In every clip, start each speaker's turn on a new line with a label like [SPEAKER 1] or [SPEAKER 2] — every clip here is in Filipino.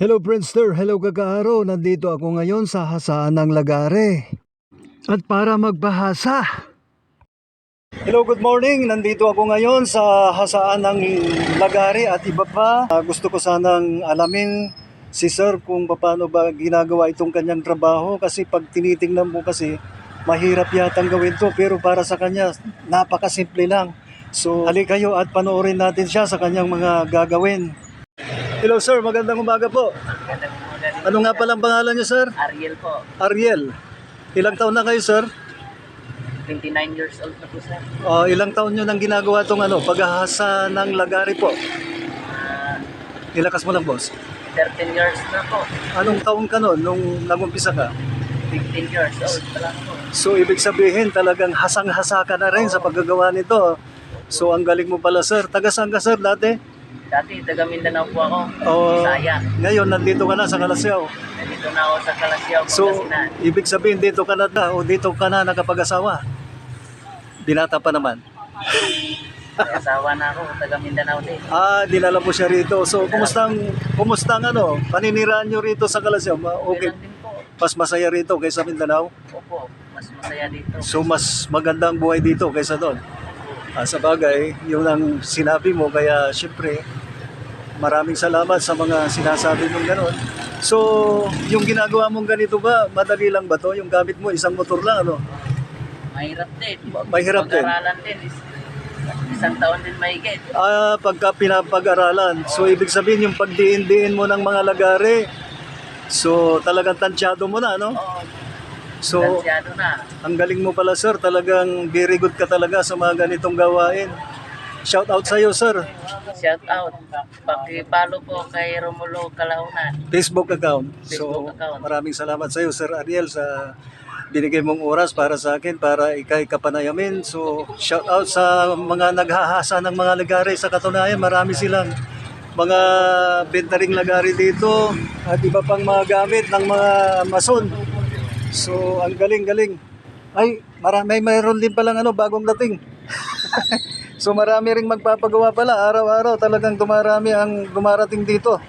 [SPEAKER 1] Hello Friendster, hello kakaaro. Nandito ako ngayon sa Hasaan ng Lagare. At para magbahasa. Hello, good morning. Nandito ako ngayon sa Hasaan ng Lagare at iba pa. Gusto ko sanang alamin si Sir kung paano ba ginagawa itong kanyang trabaho. Kasi pag tinitingnan mo kasi, mahirap yatang gawin to. Pero para sa kanya, napakasimple lang. So, halika kayo at panoorin natin siya sa kanyang mga gagawin. Hello sir, magandang umaga po.
[SPEAKER 2] Magandang umaga rin.
[SPEAKER 1] Ano nga palang pangalan niyo sir?
[SPEAKER 2] Ariel po.
[SPEAKER 1] Ariel. Ilang taon na kayo sir?
[SPEAKER 2] 29 years old na po sir.
[SPEAKER 1] Ilang taon nyo nang ginagawa itong paghahasa ng lagari po? Ilakas mo lang boss.
[SPEAKER 2] 13 years na po.
[SPEAKER 1] Anong taon ka noon nung nag-umpisa ka?
[SPEAKER 2] 15 years old pa lang po.
[SPEAKER 1] So ibig sabihin talagang hasang-hasa ka na rin sa paggagawa nito. So ang galing mo pala sir. Taga saan ka sir dati?
[SPEAKER 2] Dati taga Mindanao po ako.
[SPEAKER 1] Oh,
[SPEAKER 2] Bisaya.
[SPEAKER 1] ngayon nandito ka na sa Calasiao.
[SPEAKER 2] Nandito na ako sa Calasiao,
[SPEAKER 1] So
[SPEAKER 2] Pangasinan.
[SPEAKER 1] ibig sabihin dito ka na o dito ka na nakapag-asawa? Binata pa naman.
[SPEAKER 2] May asawa na ako, taga Mindanao din.
[SPEAKER 1] Dinala mo siya rito. So kumusta ang paniniraan nyo rito sa Calasiao? Okay.
[SPEAKER 2] lang din po.
[SPEAKER 1] Mas masaya rito kaysa Mindanao?
[SPEAKER 2] Opo, mas masaya dito.
[SPEAKER 1] So mas maganda ang buhay dito kaysa doon? Sa bagay, yun ang sinabi mo, kaya syempre maraming salamat sa mga sinasabi mong gano'n. So yung ginagawa mong ganito ba, madali lang ba to? Yung gamit mo, isang motor lang ano?
[SPEAKER 2] Mahirap din.
[SPEAKER 1] Mahirap din.
[SPEAKER 2] Pag-aralan din. Isang taon din mahigit.
[SPEAKER 1] Pagka pinapag-aralan, so ibig sabihin yung pagdiin-diin mo ng mga lagare, so talagang tansyado mo na, no?
[SPEAKER 2] Oo,
[SPEAKER 1] So,
[SPEAKER 2] tansyado na.
[SPEAKER 1] ang galing mo pala sir, talagang very good ka talaga sa mga ganitong gawain. Shout out sa iyo sir.
[SPEAKER 2] Shout out. Paki-follow po kay Romulo Calaunan.
[SPEAKER 1] Facebook account.
[SPEAKER 2] Facebook account.
[SPEAKER 1] Maraming salamat sa iyo sir Ariel sa binigay mong oras para sa akin, para ikay kapanayamin. So, shout out sa mga naghahasa ng mga lagare. Sa katunayan, marami silang mga bentaring lagari dito at iba pang mga gamit ng mga mason. So, ang galing-galing. Ay, mayroon din palang bagong dating. So, marami ring magpapagawa pala. Araw-araw talagang dumarami ang dumarating dito.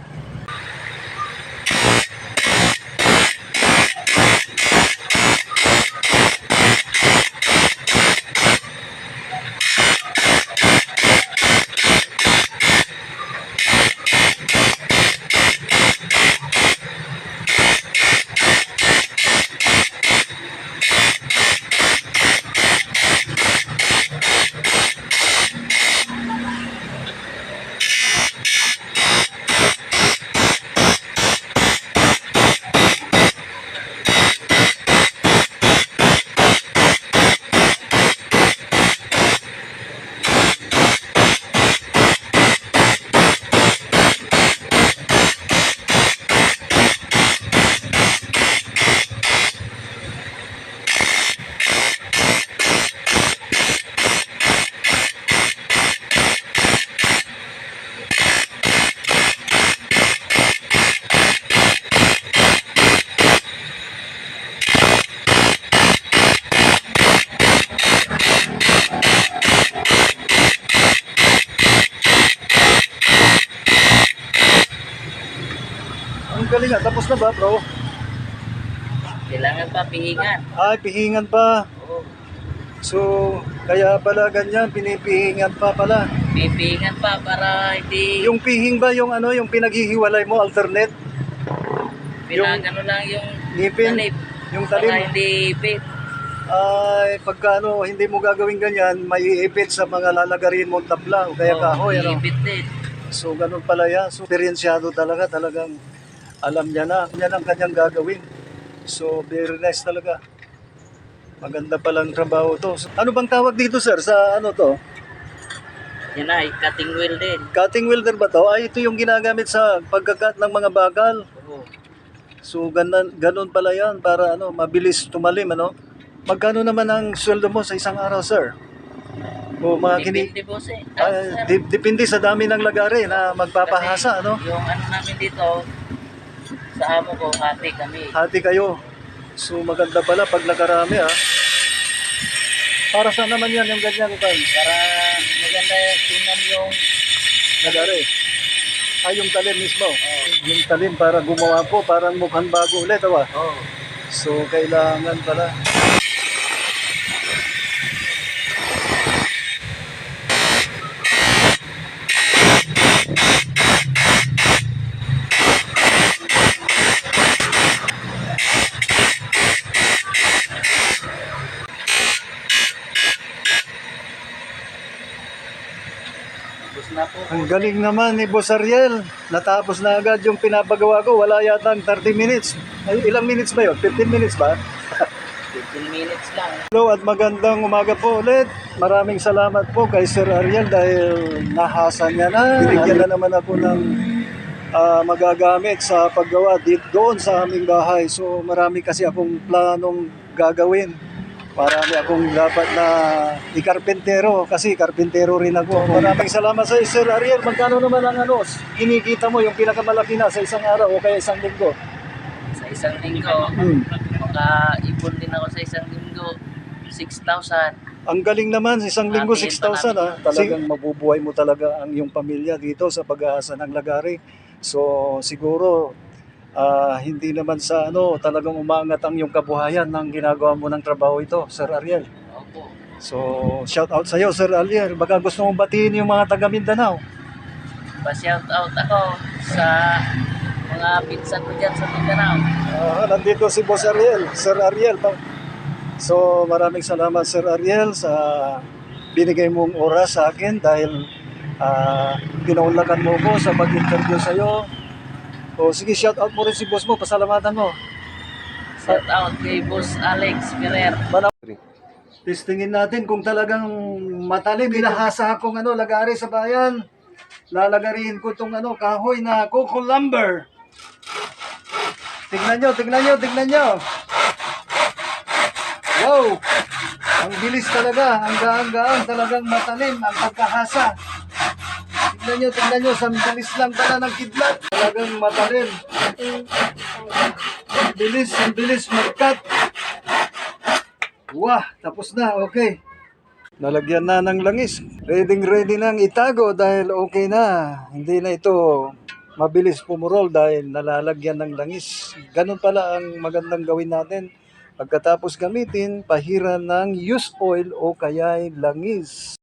[SPEAKER 1] Ang galing tapos na ba bro?
[SPEAKER 2] Kailangan pa pihingan.
[SPEAKER 1] Ay, pihingan pa.
[SPEAKER 2] Oo.
[SPEAKER 1] So, kaya pala ganyan, pinipihingan pa pala.
[SPEAKER 2] Pihingan pa para hindi
[SPEAKER 1] Yung pihing ba yung yung pinaghihiwalay mo, alternate?
[SPEAKER 2] pinagano lang yung
[SPEAKER 1] Ngipin?
[SPEAKER 2] talib.
[SPEAKER 1] Yung
[SPEAKER 2] Para
[SPEAKER 1] talim?
[SPEAKER 2] hindi ipit.
[SPEAKER 1] Ay, pagka hindi mo gagawin ganyan, may iipit sa mga lalagarin mong tabla o kaya kahoy.
[SPEAKER 2] Ipit din.
[SPEAKER 1] So, ganun pala yan. So, experyensyado talagang alam niya na. Yan ang kanyang gagawin. So, very nice talaga. Maganda palang trabaho to. So, ano bang tawag dito sir sa to?
[SPEAKER 2] Yan ay cutting wheel din.
[SPEAKER 1] Cutting welder ba to? Ay, ito yung ginagamit sa pagkakat ng mga bakal.
[SPEAKER 2] Oo.
[SPEAKER 1] So, ganun pala yan para mabilis tumalim, Magkano naman ang sweldo mo sa isang araw, sir? O mga
[SPEAKER 2] Depende po sir.
[SPEAKER 1] depende sa dami ng lagare na magpapahasa,
[SPEAKER 2] Yung namin dito, sa amo ko, hati kami.
[SPEAKER 1] Hati kayo. So, maganda pala pag nakarami, Para saan naman yan yung ganyan kan?
[SPEAKER 2] Para maganda tingnan yung
[SPEAKER 1] Lagare. Yung talim mismo. Yung talim para gumawa po, parang mukhang bago ulit, awa.
[SPEAKER 2] Oo.
[SPEAKER 1] So, kailangan pala.
[SPEAKER 2] Tapos na po.
[SPEAKER 1] Ang galing naman ni Boss Ariel. Natapos na agad yung pinapagawa ko. Wala yata 30 minutes. Ay, ilang minutes ba yun? 15 minutes ba?
[SPEAKER 2] 15 minutes lang.
[SPEAKER 1] Hello at magandang umaga po ulit. Maraming salamat po kay Sir Ariel dahil nahasa niya na. Binigyan na naman ako ng magagamit sa paggawa doon sa aming bahay. So marami kasi akong planong gagawin. Marami akong dapat na ikarpentero kasi karpentero rin ako. Maraming salamat sa Sir Ariel. Magkano naman ang kinikita mo yung pinakamalaki na sa isang araw o kaya isang linggo?
[SPEAKER 2] Sa isang linggo, makaipon din ako sa isang linggo. 6,000.
[SPEAKER 1] Ang galing naman, isang linggo
[SPEAKER 2] Amin,
[SPEAKER 1] 6,000 ha. Talagang mabubuhay mo talaga ang iyong pamilya dito sa pag-aasa ng lagari. So siguro hindi naman sa talagang umangat ang iyong kabuhayan ng ginagawa mo ng trabaho ito, Sir Ariel.
[SPEAKER 2] Opo.
[SPEAKER 1] So shout out sa iyo, Sir Ariel. Baka gusto mong batiin yung mga taga Mindanao.
[SPEAKER 2] Pa-shout out ako sa mga pinsan ko dyan sa Mindanao.
[SPEAKER 1] Nandito si Boss Ariel, Sir Ariel. So maraming salamat Sir Ariel sa binigay mong oras sa akin dahil pinaunlakan mo ko sa pag-interview sa iyo. O sige, shout out mo rin si boss mo, pasalamatan mo.
[SPEAKER 2] Shout out kay Boss Alex Ferrer.
[SPEAKER 1] Testingin natin kung talagang matalim. Binahasa akong lagari sa bayan. Lalagarihin ko itong kahoy na coco lumber. Tignan nyo. Wow! Ang bilis talaga, ang gaan-gaan, talagang matalim ang pagkahasa. Tignan nyo, sa bilis lang pala ng kidlat. Talagang matalim. Ang bilis mag-cut. Wah, tapos na, okay. Nalagyan na ng langis. Ready nang itago dahil okay na. Hindi na ito mabilis pumurol dahil nalalagyan ng langis. Ganun pala ang magandang gawin natin. Pagkatapos gamitin, pahiran ng used oil o kaya'y langis.